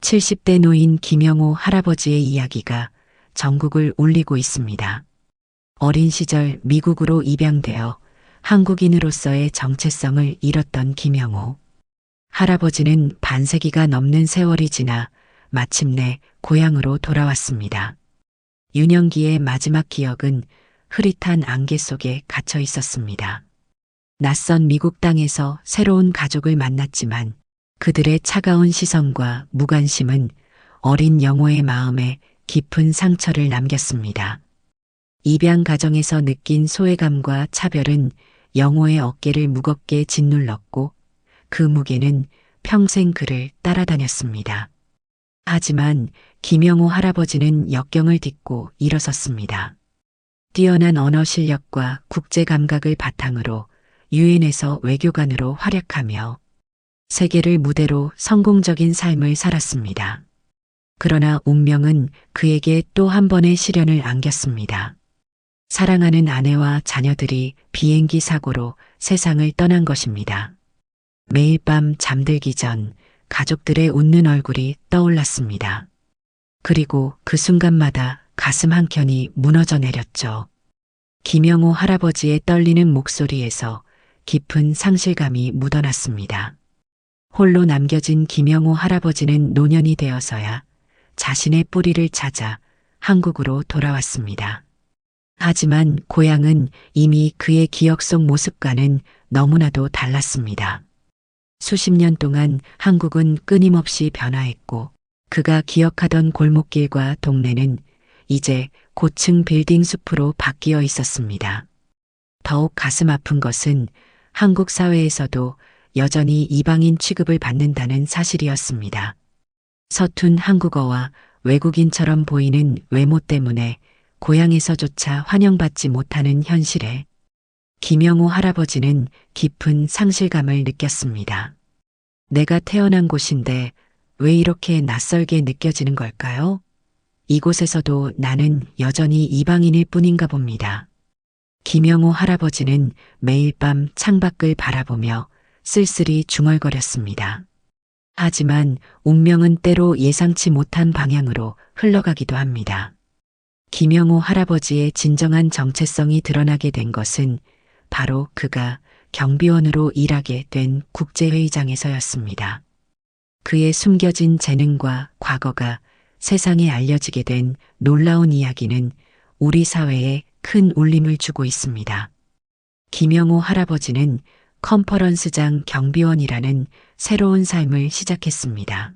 70대 노인 김영호 할아버지의 이야기가 전국을 울리고 있습니다. 어린 시절 미국으로 입양되어 한국인으로서의 정체성을 잃었던 김영호. 할아버지는 반세기가 넘는 세월이 지나 마침내 고향으로 돌아왔습니다. 유년기의 마지막 기억은 흐릿한 안개 속에 갇혀 있었습니다. 낯선 미국 땅에서 새로운 가족을 만났지만 그들의 차가운 시선과 무관심은 어린 영호의 마음에 깊은 상처를 남겼습니다. 입양 가정에서 느낀 소외감과 차별은 영호의 어깨를 무겁게 짓눌렀고 그 무게는 평생 그를 따라다녔습니다. 하지만 김영호 할아버지는 역경을 딛고 일어섰습니다. 뛰어난 언어 실력과 국제 감각을 바탕으로 유엔에서 외교관으로 활약하며 세계를 무대로 성공적인 삶을 살았습니다. 그러나 운명은 그에게 또 한 번의 시련을 안겼습니다. 사랑하는 아내와 자녀들이 비행기 사고로 세상을 떠난 것입니다. 매일 밤 잠들기 전 가족들의 웃는 얼굴이 떠올랐습니다. 그리고 그 순간마다 가슴 한켠이 무너져 내렸죠. 김영호 할아버지의 떨리는 목소리에서 깊은 상실감이 묻어났습니다. 홀로 남겨진 김영호 할아버지는 노년이 되어서야 자신의 뿌리를 찾아 한국으로 돌아왔습니다. 하지만 고향은 이미 그의 기억 속 모습과는 너무나도 달랐습니다. 수십 년 동안 한국은 끊임없이 변화했고 그가 기억하던 골목길과 동네는 이제 고층 빌딩 숲으로 바뀌어 있었습니다. 더욱 가슴 아픈 것은 한국 사회에서도 여전히 이방인 취급을 받는다는 사실이었습니다. 서툰 한국어와 외국인처럼 보이는 외모 때문에 고향에서조차 환영받지 못하는 현실에 김영호 할아버지는 깊은 상실감을 느꼈습니다. 내가 태어난 곳인데 왜 이렇게 낯설게 느껴지는 걸까요? 이곳에서도 나는 여전히 이방인일 뿐인가 봅니다. 김영호 할아버지는 매일 밤 창밖을 바라보며 쓸쓸히 중얼거렸습니다. 하지만 운명은 때로 예상치 못한 방향으로 흘러가기도 합니다. 김영호 할아버지의 진정한 정체성이 드러나게 된 것은 바로 그가 경비원으로 일하게 된 국제회의장에서였습니다. 그의 숨겨진 재능과 과거가 세상에 알려지게 된 놀라운 이야기는 우리 사회에 큰 울림을 주고 있습니다. 김영호 할아버지는 컨퍼런스장 경비원이라는 새로운 삶을 시작했습니다.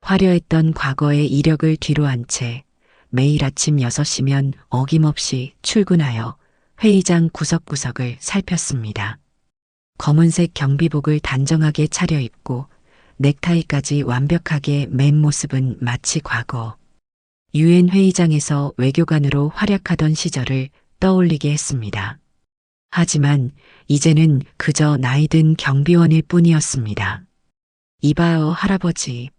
화려했던 과거의 이력을 뒤로한 채 매일 아침 6시면 어김없이 출근하여 회의장 구석구석을 살폈습니다. 검은색 경비복을 단정하게 차려입고 넥타이까지 완벽하게 맨 모습은 마치 과거 유엔 회의장에서 외교관으로 활약하던 시절을 떠올리게 했습니다. 하지만 이제는 그저 나이든 경비원일 뿐이었습니다. 이봐요, 할아버지.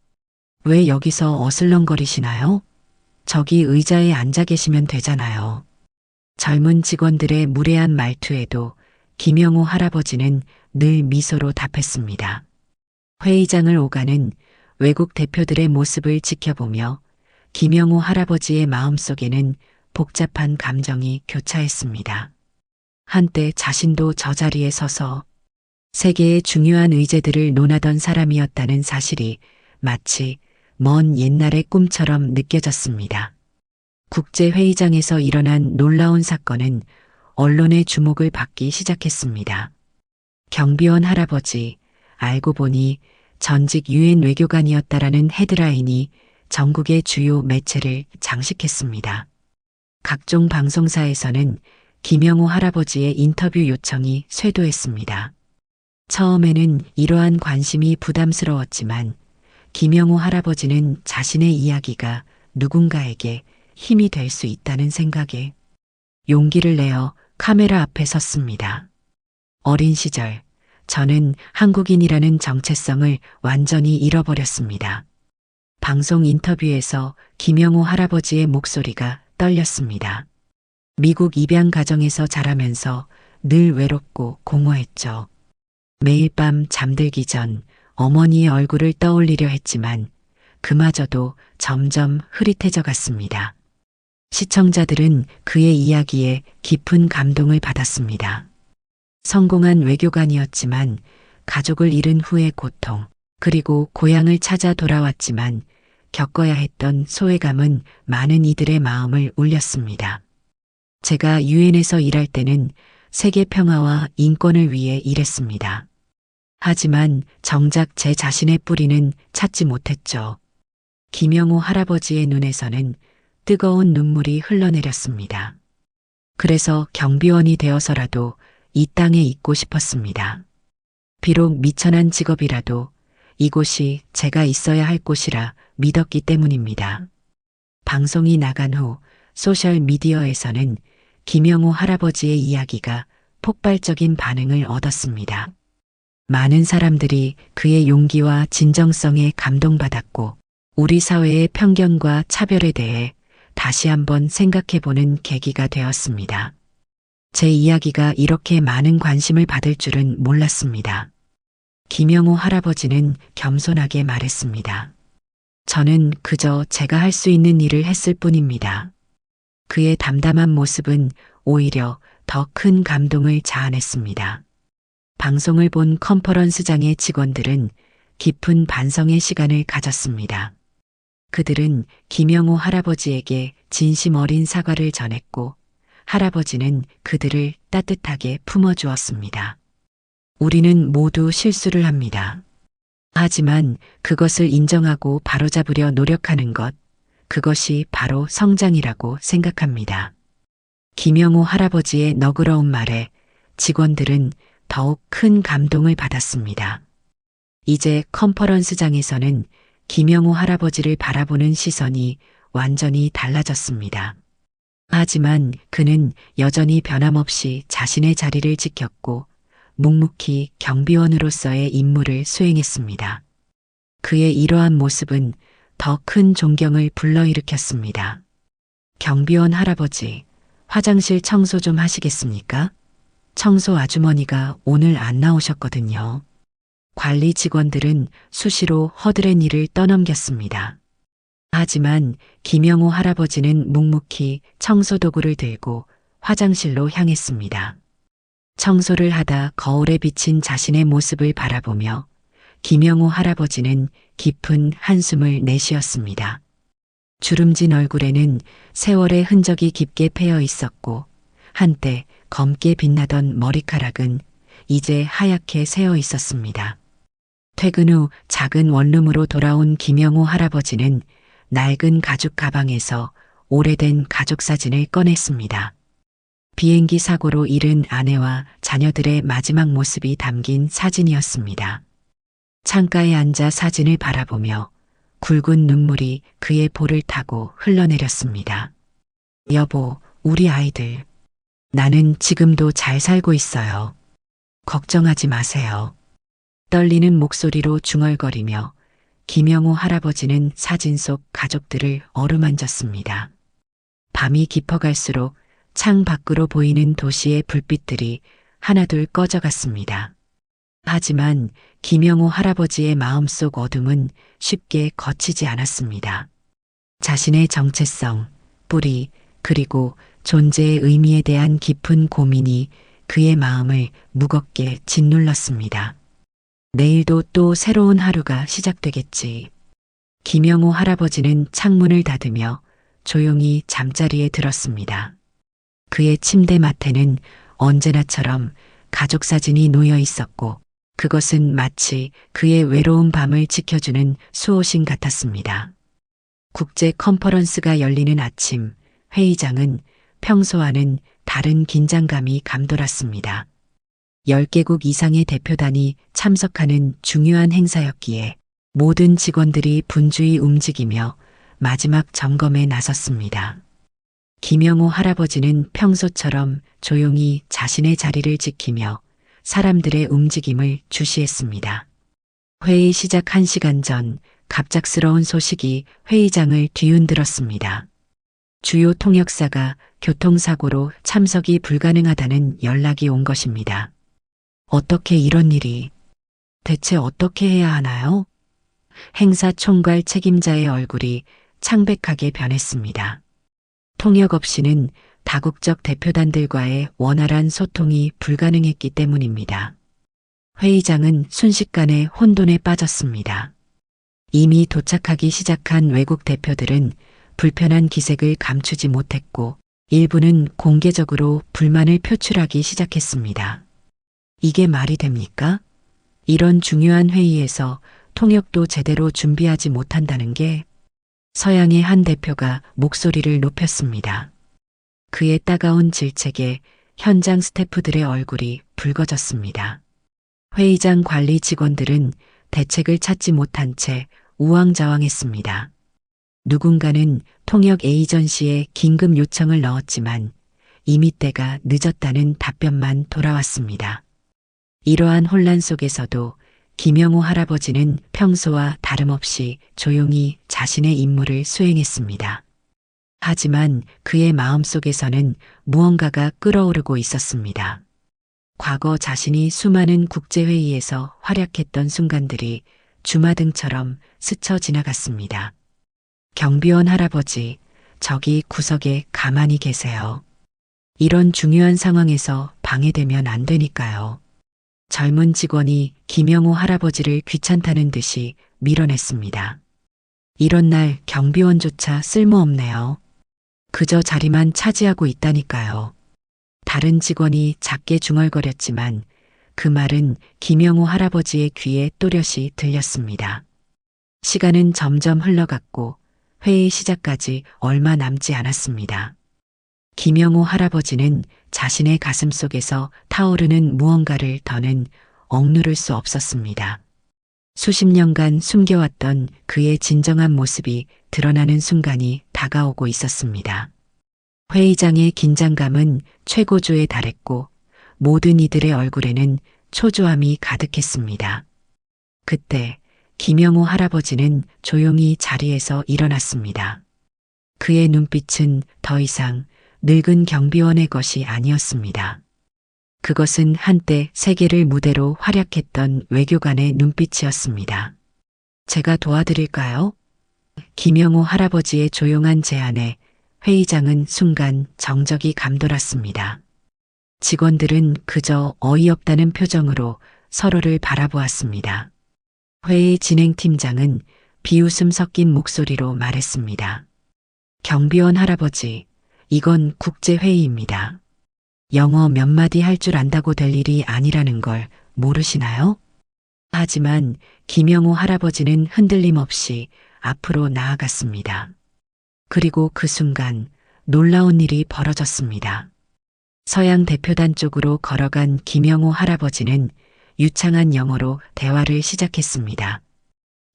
왜 여기서 어슬렁거리시나요? 저기 의자에 앉아 계시면 되잖아요. 젊은 직원들의 무례한 말투에도 김영호 할아버지는 늘 미소로 답했습니다. 회의장을 오가는 외국 대표들의 모습을 지켜보며 김영호 할아버지의 마음속에는 복잡한 감정이 교차했습니다. 한때 자신도 저 자리에 서서 세계의 중요한 의제들을 논하던 사람이었다는 사실이 마치 먼 옛날의 꿈처럼 느껴졌습니다. 국제회의장에서 일어난 놀라운 사건은 언론의 주목을 받기 시작했습니다. 경비원 할아버지, 알고 보니 전직 유엔 외교관이었다라는 헤드라인이 전국의 주요 매체를 장식했습니다. 각종 방송사에서는 김영호 할아버지의 인터뷰 요청이 쇄도했습니다. 처음에는 이러한 관심이 부담스러웠지만 김영호 할아버지는 자신의 이야기가 누군가에게 힘이 될 수 있다는 생각에 용기를 내어 카메라 앞에 섰습니다. 어린 시절 저는 한국인이라는 정체성을 완전히 잃어버렸습니다. 방송 인터뷰에서 김영호 할아버지의 목소리가 떨렸습니다. 미국 입양 가정에서 자라면서 늘 외롭고 공허했죠. 매일 밤 잠들기 전 어머니의 얼굴을 떠올리려 했지만 그마저도 점점 흐릿해져 갔습니다. 시청자들은 그의 이야기에 깊은 감동을 받았습니다. 성공한 외교관이었지만 가족을 잃은 후의 고통, 그리고 고향을 찾아 돌아왔지만 겪어야 했던 소외감은 많은 이들의 마음을 울렸습니다. 제가 유엔에서 일할 때는 세계 평화와 인권을 위해 일했습니다. 하지만 정작 제 자신의 뿌리는 찾지 못했죠. 김영호 할아버지의 눈에서는 뜨거운 눈물이 흘러내렸습니다. 그래서 경비원이 되어서라도 이 땅에 있고 싶었습니다. 비록 미천한 직업이라도 이곳이 제가 있어야 할 곳이라 믿었기 때문입니다. 방송이 나간 후 소셜미디어에서는 김영호 할아버지의 이야기가 폭발적인 반응을 얻었습니다. 많은 사람들이 그의 용기와 진정성에 감동받았고 우리 사회의 편견과 차별에 대해 다시 한번 생각해보는 계기가 되었습니다. 제 이야기가 이렇게 많은 관심을 받을 줄은 몰랐습니다. 김영호 할아버지는 겸손하게 말했습니다. 저는 그저 제가 할 수 있는 일을 했을 뿐입니다. 그의 담담한 모습은 오히려 더 큰 감동을 자아냈습니다. 방송을 본 컨퍼런스장의 직원들은 깊은 반성의 시간을 가졌습니다. 그들은 김영호 할아버지에게 진심 어린 사과를 전했고 할아버지는 그들을 따뜻하게 품어주었습니다. 우리는 모두 실수를 합니다. 하지만 그것을 인정하고 바로잡으려 노력하는 것, 그것이 바로 성장이라고 생각합니다. 김영호 할아버지의 너그러운 말에 직원들은 더욱 큰 감동을 받았습니다. 이제 컨퍼런스장에서는 김영호 할아버지를 바라보는 시선이 완전히 달라졌습니다. 하지만 그는 여전히 변함없이 자신의 자리를 지켰고 묵묵히 경비원으로서의 임무를 수행했습니다. 그의 이러한 모습은 더 큰 존경을 불러일으켰습니다. 경비원 할아버지, 화장실 청소 좀 하시겠습니까? 청소 아주머니가 오늘 안 나오셨거든요. 관리 직원들은 수시로 허드렛 일을 떠넘겼습니다. 하지만 김영호 할아버지는 묵묵히 청소 도구를 들고 화장실로 향했습니다. 청소를 하다 거울에 비친 자신의 모습을 바라보며 김영호 할아버지는 깊은 한숨을 내쉬었습니다. 주름진 얼굴에는 세월의 흔적이 깊게 패여 있었고 한때 검게 빛나던 머리카락은 이제 하얗게 새어 있었습니다. 퇴근 후 작은 원룸으로 돌아온 김영호 할아버지는 낡은 가죽 가방에서 오래된 가족 사진을 꺼냈습니다. 비행기 사고로 잃은 아내와 자녀들의 마지막 모습이 담긴 사진이었습니다. 창가에 앉아 사진을 바라보며 굵은 눈물이 그의 볼을 타고 흘러내렸습니다. 여보, 우리 아이들. 나는 지금도 잘 살고 있어요. 걱정하지 마세요. 떨리는 목소리로 중얼거리며 김영호 할아버지는 사진 속 가족들을 어루만졌습니다. 밤이 깊어갈수록 창 밖으로 보이는 도시의 불빛들이 하나둘 꺼져갔습니다. 하지만 김영호 할아버지의 마음속 어둠은 쉽게 거치지 않았습니다. 자신의 정체성, 뿌리, 그리고 존재의 의미에 대한 깊은 고민이 그의 마음을 무겁게 짓눌렀습니다. 내일도 또 새로운 하루가 시작되겠지. 김영호 할아버지는 창문을 닫으며 조용히 잠자리에 들었습니다. 그의 침대 맡에는 언제나처럼 가족 사진이 놓여 있었고 그것은 마치 그의 외로운 밤을 지켜주는 수호신 같았습니다. 국제 컨퍼런스가 열리는 아침, 회의장은 평소와는 다른 긴장감이 감돌았습니다. 10개국 이상의 대표단이 참석하는 중요한 행사였기에 모든 직원들이 분주히 움직이며 마지막 점검에 나섰습니다. 김영호 할아버지는 평소처럼 조용히 자신의 자리를 지키며 사람들의 움직임을 주시했습니다. 회의 시작 1시간 전 갑작스러운 소식이 회의장을 뒤흔들었습니다. 주요 통역사가 교통사고로 참석이 불가능하다는 연락이 온 것입니다. 어떻게 이런 일이? 대체 어떻게 해야 하나요? 행사 총괄 책임자의 얼굴이 창백하게 변했습니다. 통역 없이는 다국적 대표단들과의 원활한 소통이 불가능했기 때문입니다. 회의장은 순식간에 혼돈에 빠졌습니다. 이미 도착하기 시작한 외국 대표들은 불편한 기색을 감추지 못했고 일부는 공개적으로 불만을 표출하기 시작했습니다. 이게 말이 됩니까? 이런 중요한 회의에서 통역도 제대로 준비하지 못한다는 게 서양의 한 대표가 목소리를 높였습니다. 그의 따가운 질책에 현장 스태프들의 얼굴이 붉어졌습니다. 회의장 관리 직원들은 대책을 찾지 못한 채 우왕좌왕했습니다. 누군가는 통역 에이전시에 긴급 요청을 넣었지만 이미 때가 늦었다는 답변만 돌아왔습니다. 이러한 혼란 속에서도 김영호 할아버지는 평소와 다름없이 조용히 자신의 임무를 수행했습니다. 하지만 그의 마음속에서는 무언가가 끓어오르고 있었습니다. 과거 자신이 수많은 국제회의에서 활약했던 순간들이 주마등처럼 스쳐 지나갔습니다. 경비원 할아버지, 저기 구석에 가만히 계세요. 이런 중요한 상황에서 방해되면 안 되니까요. 젊은 직원이 김영호 할아버지를 귀찮다는 듯이 밀어냈습니다. 이런 날 경비원조차 쓸모없네요. 그저 자리만 차지하고 있다니까요. 다른 직원이 작게 중얼거렸지만 그 말은 김영호 할아버지의 귀에 또렷이 들렸습니다. 시간은 점점 흘러갔고 회의 시작까지 얼마 남지 않았습니다. 김영호 할아버지는 자신의 가슴 속에서 타오르는 무언가를 더는 억누를 수 없었습니다. 수십 년간 숨겨왔던 그의 진정한 모습이 드러나는 순간이 다가오고 있었습니다. 회의장의 긴장감은 최고조에 달했고 모든 이들의 얼굴에는 초조함이 가득했습니다. 그때 김영호 할아버지는 조용히 자리에서 일어났습니다. 그의 눈빛은 더 이상 늙은 경비원의 것이 아니었습니다. 그것은 한때 세계를 무대로 활약했던 외교관의 눈빛이었습니다. 제가 도와드릴까요? 김영호 할아버지의 조용한 제안에 회의장은 순간 정적이 감돌았습니다. 직원들은 그저 어이없다는 표정으로 서로를 바라보았습니다. 회의 진행팀장은 비웃음 섞인 목소리로 말했습니다. 경비원 할아버지, 이건 국제회의입니다. 영어 몇 마디 할 줄 안다고 될 일이 아니라는 걸 모르시나요? 하지만 김영호 할아버지는 흔들림 없이 앞으로 나아갔습니다. 그리고 그 순간 놀라운 일이 벌어졌습니다. 서양 대표단 쪽으로 걸어간 김영호 할아버지는 유창한 영어로 대화를 시작했습니다.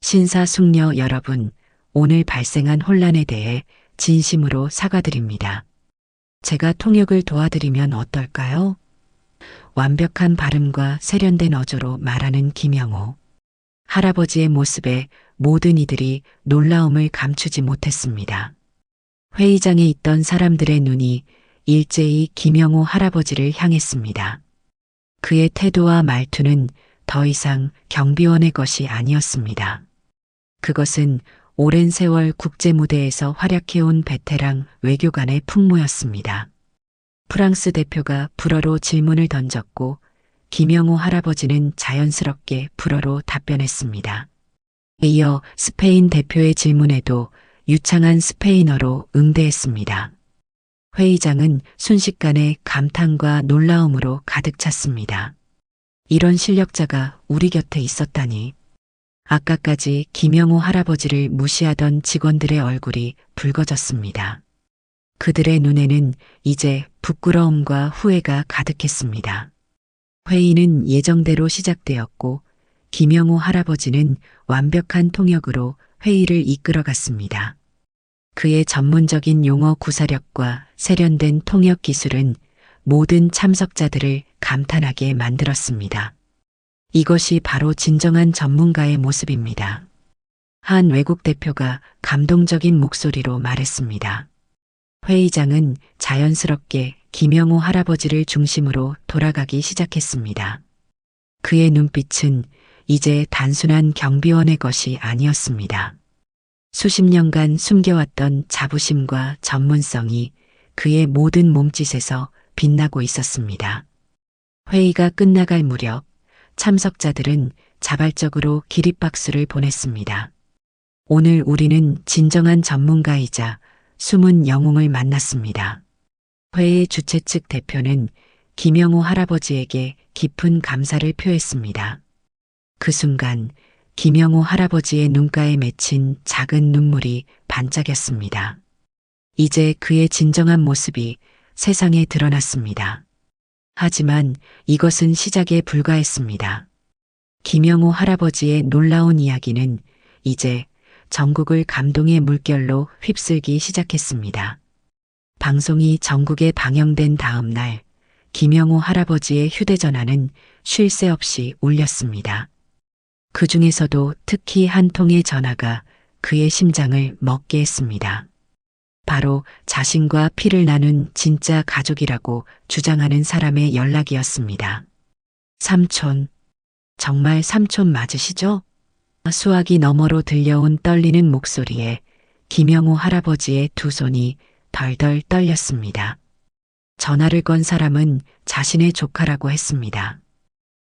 신사숙녀 여러분, 오늘 발생한 혼란에 대해 진심으로 사과드립니다. 제가 통역을 도와드리면 어떨까요? 완벽한 발음과 세련된 어조로 말하는 김영호. 할아버지의 모습에 모든 이들이 놀라움을 감추지 못했습니다. 회의장에 있던 사람들의 눈이 일제히 김영호 할아버지를 향했습니다. 그의 태도와 말투는 더 이상 경비원의 것이 아니었습니다. 그것은 오랜 세월 국제 무대에서 활약해온 베테랑 외교관의 풍모였습니다. 프랑스 대표가 불어로 질문을 던졌고 김영호 할아버지는 자연스럽게 불어로 답변했습니다. 이어 스페인 대표의 질문에도 유창한 스페인어로 응대했습니다. 회의장은 순식간에 감탄과 놀라움으로 가득 찼습니다. 이런 실력자가 우리 곁에 있었다니. 아까까지 김영호 할아버지를 무시하던 직원들의 얼굴이 붉어졌습니다. 그들의 눈에는 이제 부끄러움과 후회가 가득했습니다. 회의는 예정대로 시작되었고 김영호 할아버지는 완벽한 통역으로 회의를 이끌어갔습니다. 그의 전문적인 용어 구사력과 세련된 통역 기술은 모든 참석자들을 감탄하게 만들었습니다. 이것이 바로 진정한 전문가의 모습입니다. 한 외국 대표가 감동적인 목소리로 말했습니다. 회의장은 자연스럽게 김영호 할아버지를 중심으로 돌아가기 시작했습니다. 그의 눈빛은 이제 단순한 경비원의 것이 아니었습니다. 수십 년간 숨겨왔던 자부심과 전문성이 그의 모든 몸짓에서 빛나고 있었습니다. 회의가 끝나갈 무렵 참석자들은 자발적으로 기립박수를 보냈습니다. 오늘 우리는 진정한 전문가이자 숨은 영웅을 만났습니다. 회의 주최 측 대표는 김영호 할아버지에게 깊은 감사를 표했습니다. 그 순간 김영호 할아버지의 눈가에 맺힌 작은 눈물이 반짝였습니다. 이제 그의 진정한 모습이 세상에 드러났습니다. 하지만 이것은 시작에 불과했습니다. 김영호 할아버지의 놀라운 이야기는 이제 전국을 감동의 물결로 휩쓸기 시작했습니다. 방송이 전국에 방영된 다음 날 김영호 할아버지의 휴대전화는 쉴 새 없이 울렸습니다. 그 중에서도 특히 한 통의 전화가 그의 심장을 먹게 했습니다. 바로 자신과 피를 나눈 진짜 가족이라고 주장하는 사람의 연락이었습니다. 삼촌, 정말 삼촌 맞으시죠? 수화기 너머로 들려온 떨리는 목소리에 김영호 할아버지의 두 손이 덜덜 떨렸습니다. 전화를 건 사람은 자신의 조카라고 했습니다.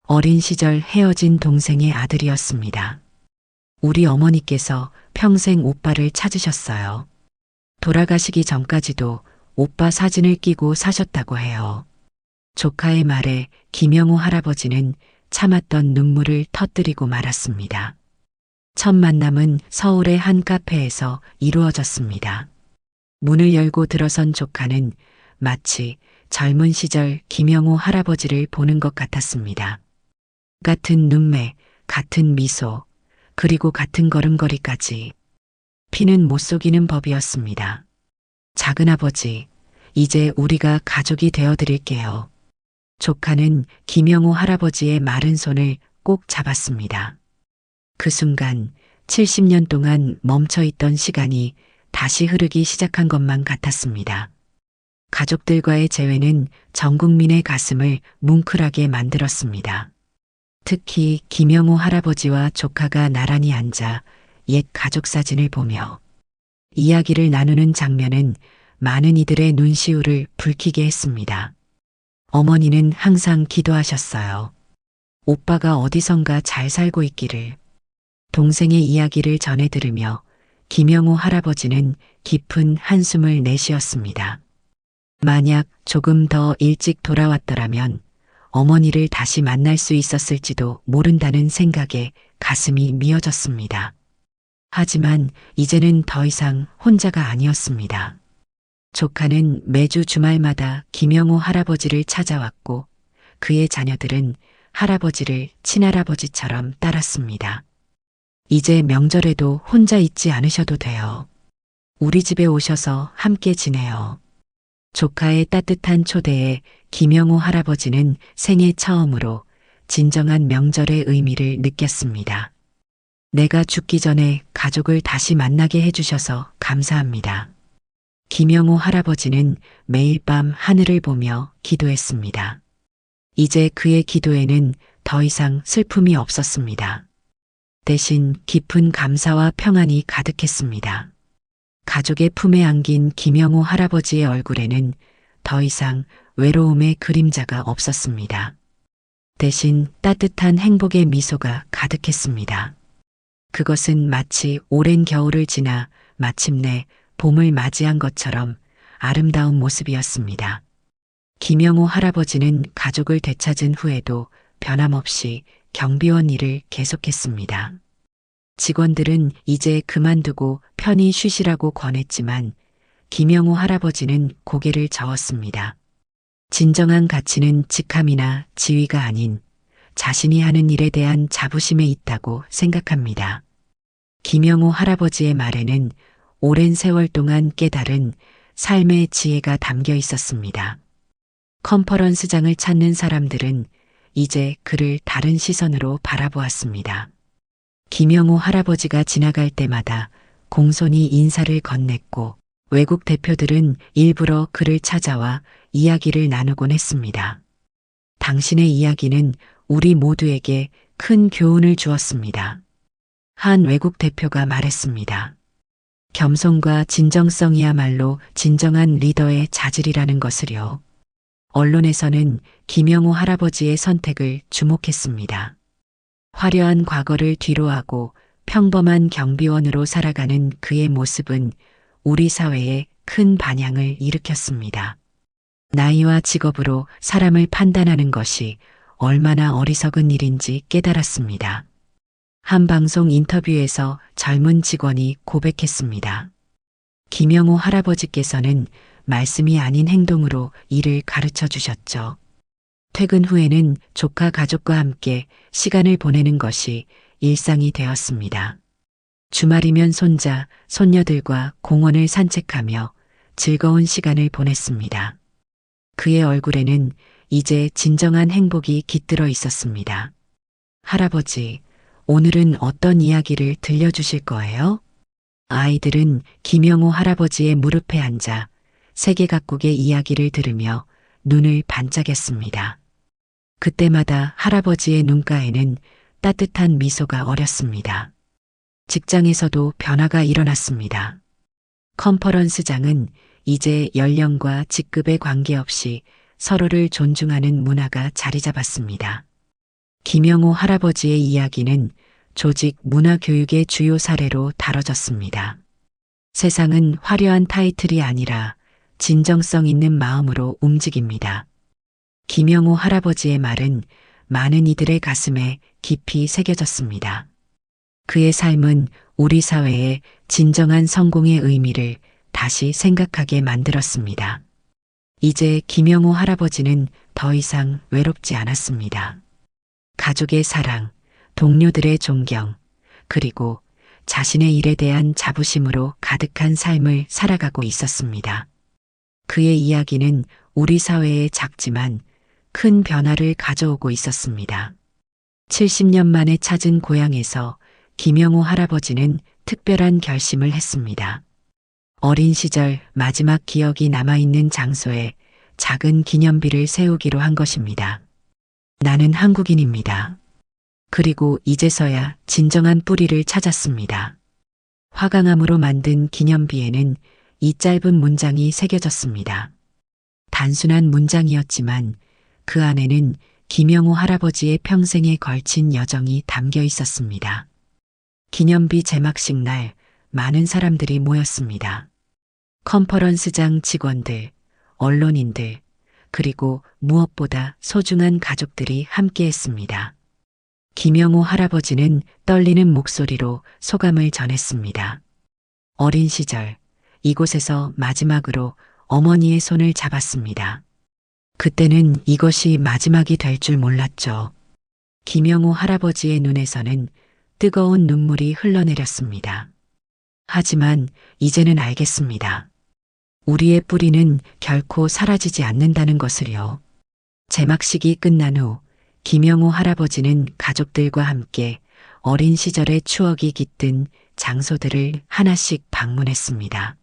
어린 시절 헤어진 동생의 아들이었습니다. 우리 어머니께서 평생 오빠를 찾으셨어요. 돌아가시기 전까지도 오빠 사진을 끼고 사셨다고 해요. 조카의 말에 김영호 할아버지는 참았던 눈물을 터뜨리고 말았습니다. 첫 만남은 서울의 한 카페에서 이루어졌습니다. 문을 열고 들어선 조카는 마치 젊은 시절 김영호 할아버지를 보는 것 같았습니다. 같은 눈매, 같은 미소, 그리고 같은 걸음걸이까지. 피는 못 속이는 법이었습니다. 작은아버지, 이제 우리가 가족이 되어드릴게요. 조카는 김영호 할아버지의 마른 손을 꼭 잡았습니다. 그 순간 70년 동안 멈춰있던 시간이 다시 흐르기 시작한 것만 같았습니다. 가족들과의 재회는 전 국민의 가슴을 뭉클하게 만들었습니다. 특히 김영호 할아버지와 조카가 나란히 앉아 옛 가족 사진을 보며 이야기를 나누는 장면은 많은 이들의 눈시울을 붉히게 했습니다. 어머니는 항상 기도하셨어요. 오빠가 어디선가 잘 살고 있기를. 동생의 이야기를 전해 들으며 김영호 할아버지는 깊은 한숨을 내쉬었습니다. 만약 조금 더 일찍 돌아왔더라면 어머니를 다시 만날 수 있었을지도 모른다는 생각에 가슴이 미어졌습니다. 하지만 이제는 더 이상 혼자가 아니었습니다. 조카는 매주 주말마다 김영호 할아버지를 찾아왔고 그의 자녀들은 할아버지를 친할아버지처럼 따랐습니다. 이제 명절에도 혼자 있지 않으셔도 돼요. 우리 집에 오셔서 함께 지내요. 조카의 따뜻한 초대에 김영호 할아버지는 생애 처음으로 진정한 명절의 의미를 느꼈습니다. 내가 죽기 전에 가족을 다시 만나게 해주셔서 감사합니다. 김영호 할아버지는 매일 밤 하늘을 보며 기도했습니다. 이제 그의 기도에는 더 이상 슬픔이 없었습니다. 대신 깊은 감사와 평안이 가득했습니다. 가족의 품에 안긴 김영호 할아버지의 얼굴에는 더 이상 외로움의 그림자가 없었습니다. 대신 따뜻한 행복의 미소가 가득했습니다. 그것은 마치 오랜 겨울을 지나 마침내 봄을 맞이한 것처럼 아름다운 모습이었습니다. 김영호 할아버지는 가족을 되찾은 후에도 변함없이 경비원 일을 계속했습니다. 직원들은 이제 그만두고 편히 쉬시라고 권했지만 김영호 할아버지는 고개를 저었습니다. 진정한 가치는 직함이나 지위가 아닌 자신이 하는 일에 대한 자부심에 있다고 생각합니다. 김영호 할아버지의 말에는 오랜 세월 동안 깨달은 삶의 지혜가 담겨 있었습니다. 컨퍼런스장을 찾는 사람들은 이제 그를 다른 시선으로 바라보았습니다. 김영호 할아버지가 지나갈 때마다 공손히 인사를 건넸고 외국 대표들은 일부러 그를 찾아와 이야기를 나누곤 했습니다. 당신의 이야기는 우리 모두에게 큰 교훈을 주었습니다. 한 외국 대표가 말했습니다. 겸손과 진정성이야말로 진정한 리더의 자질이라는 것을요. 언론에서는 김영호 할아버지의 선택을 주목했습니다. 화려한 과거를 뒤로하고 평범한 경비원으로 살아가는 그의 모습은 우리 사회에 큰 반향을 일으켰습니다. 나이와 직업으로 사람을 판단하는 것이 얼마나 어리석은 일인지 깨달았습니다. 한 방송 인터뷰에서 젊은 직원이 고백했습니다. 김영호 할아버지께서는 말씀이 아닌 행동으로 일을 가르쳐 주셨죠. 퇴근 후에는 조카 가족과 함께 시간을 보내는 것이 일상이 되었습니다. 주말이면 손자, 손녀들과 공원을 산책하며 즐거운 시간을 보냈습니다. 그의 얼굴에는 이제 진정한 행복이 깃들어 있었습니다. 할아버지, 오늘은 어떤 이야기를 들려주실 거예요? 아이들은 김영호 할아버지의 무릎에 앉아 세계 각국의 이야기를 들으며 눈을 반짝였습니다. 그때마다 할아버지의 눈가에는 따뜻한 미소가 어렸습니다. 직장에서도 변화가 일어났습니다. 컨퍼런스장은 이제 연령과 직급에 관계없이 서로를 존중하는 문화가 자리 잡았습니다. 김영호 할아버지의 이야기는 조직 문화 교육의 주요 사례로 다뤄졌습니다. 세상은 화려한 타이틀이 아니라 진정성 있는 마음으로 움직입니다. 김영호 할아버지의 말은 많은 이들의 가슴에 깊이 새겨졌습니다. 그의 삶은 우리 사회의 진정한 성공의 의미를 다시 생각하게 만들었습니다. 이제 김영호 할아버지는 더 이상 외롭지 않았습니다. 가족의 사랑, 동료들의 존경, 그리고 자신의 일에 대한 자부심으로 가득한 삶을 살아가고 있었습니다. 그의 이야기는 우리 사회에 작지만 큰 변화를 가져오고 있었습니다. 70년 만에 찾은 고향에서 김영호 할아버지는 특별한 결심을 했습니다. 어린 시절 마지막 기억이 남아있는 장소에 작은 기념비를 세우기로 한 것입니다. 나는 한국인입니다. 그리고 이제서야 진정한 뿌리를 찾았습니다. 화강암으로 만든 기념비에는 이 짧은 문장이 새겨졌습니다. 단순한 문장이었지만 그 안에는 김영호 할아버지의 평생에 걸친 여정이 담겨 있었습니다. 기념비 제막식 날 많은 사람들이 모였습니다. 컨퍼런스장 직원들, 언론인들, 그리고 무엇보다 소중한 가족들이 함께했습니다. 김영호 할아버지는 떨리는 목소리로 소감을 전했습니다. 어린 시절 이곳에서 마지막으로 어머니의 손을 잡았습니다. 그때는 이것이 마지막이 될 줄 몰랐죠. 김영호 할아버지의 눈에서는 뜨거운 눈물이 흘러내렸습니다. 하지만 이제는 알겠습니다. 우리의 뿌리는 결코 사라지지 않는다는 것을요. 제막식이 끝난 후 김영호 할아버지는 가족들과 함께 어린 시절의 추억이 깃든 장소들을 하나씩 방문했습니다.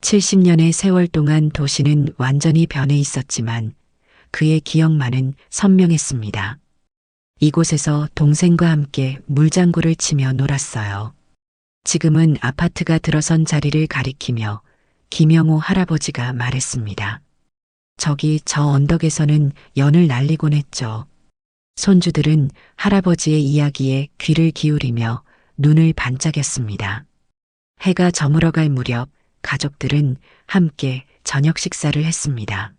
70년의 세월 동안 도시는 완전히 변해 있었지만 그의 기억만은 선명했습니다. 이곳에서 동생과 함께 물장구를 치며 놀았어요. 지금은 아파트가 들어선 자리를 가리키며 김영호 할아버지가 말했습니다. 저기 저 언덕에서는 연을 날리곤 했죠. 손주들은 할아버지의 이야기에 귀를 기울이며 눈을 반짝였습니다. 해가 저물어갈 무렵 가족들은 함께 저녁 식사를 했습니다.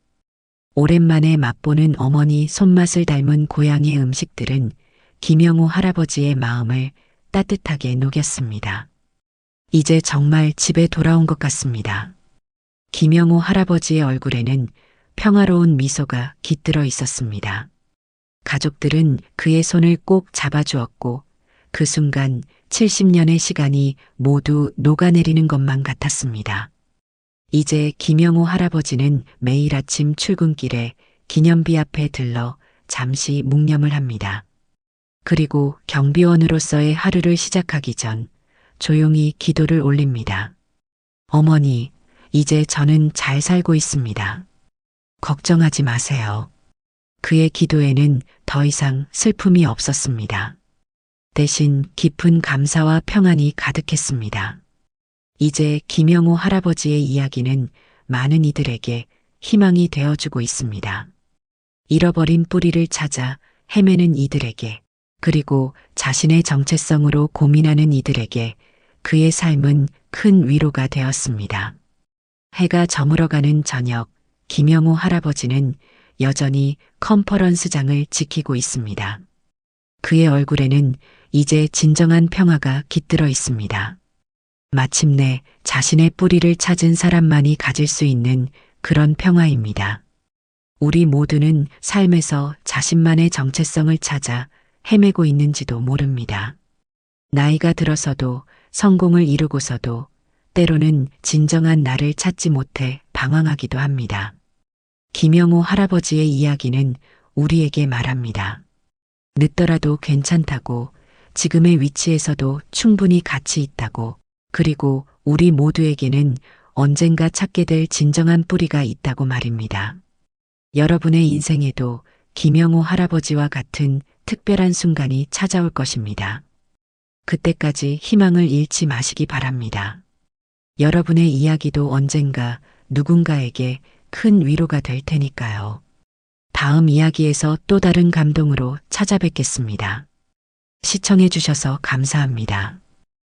오랜만에 맛보는 어머니 손맛을 닮은 고향의 음식들은 김영호 할아버지의 마음을 따뜻하게 녹였습니다. 이제 정말 집에 돌아온 것 같습니다. 김영호 할아버지의 얼굴에는 평화로운 미소가 깃들어 있었습니다. 가족들은 그의 손을 꼭 잡아주었고 그 순간 70년의 시간이 모두 녹아내리는 것만 같았습니다. 이제 김영호 할아버지는 매일 아침 출근길에 기념비 앞에 들러 잠시 묵념을 합니다. 그리고 경비원으로서의 하루를 시작하기 전 조용히 기도를 올립니다. 어머니, 이제 저는 잘 살고 있습니다. 걱정하지 마세요. 그의 기도에는 더 이상 슬픔이 없었습니다. 대신 깊은 감사와 평안이 가득했습니다. 이제 김영호 할아버지의 이야기는 많은 이들에게 희망이 되어주고 있습니다. 잃어버린 뿌리를 찾아 헤매는 이들에게, 그리고 자신의 정체성으로 고민하는 이들에게 그의 삶은 큰 위로가 되었습니다. 해가 저물어가는 저녁, 김영호 할아버지는 여전히 컨퍼런스장을 지키고 있습니다. 그의 얼굴에는 이제 진정한 평화가 깃들어 있습니다. 마침내 자신의 뿌리를 찾은 사람만이 가질 수 있는 그런 평화입니다. 우리 모두는 삶에서 자신만의 정체성을 찾아 헤매고 있는지도 모릅니다. 나이가 들어서도, 성공을 이루고서도 때로는 진정한 나를 찾지 못해 방황하기도 합니다. 김영호 할아버지의 이야기는 우리에게 말합니다. 늦더라도 괜찮다고, 지금의 위치에서도 충분히 가치 있다고, 그리고 우리 모두에게는 언젠가 찾게 될 진정한 뿌리가 있다고 말입니다. 여러분의 인생에도 김영호 할아버지와 같은 특별한 순간이 찾아올 것입니다. 그때까지 희망을 잃지 마시기 바랍니다. 여러분의 이야기도 언젠가 누군가에게 큰 위로가 될 테니까요. 다음 이야기에서 또 다른 감동으로 찾아뵙겠습니다. 시청해 주셔서 감사합니다.